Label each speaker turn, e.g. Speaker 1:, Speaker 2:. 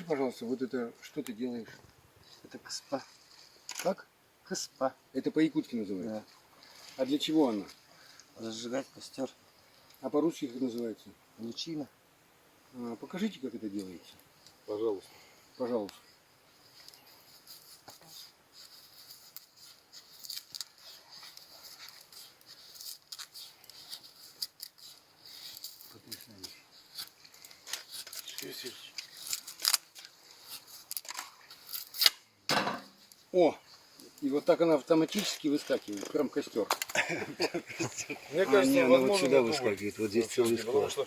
Speaker 1: пожалуйста, вот это, что ты делаешь?
Speaker 2: Это кыспа.
Speaker 1: Как?
Speaker 2: Кыспа.
Speaker 1: Это по-якутски называется?
Speaker 2: Да.
Speaker 1: А для чего она?
Speaker 2: Разжигать костер.
Speaker 1: А по-русски как называется?
Speaker 2: Лучина.
Speaker 1: Покажите, как это делается.
Speaker 3: Пожалуйста.
Speaker 1: Пожалуйста. О! И вот так она автоматически выскакивает, прям костер.
Speaker 3: Мне кажется,
Speaker 1: она вот
Speaker 3: возможно,
Speaker 1: сюда
Speaker 3: это
Speaker 1: выскакивает, вот здесь целый склад.
Speaker 3: потому что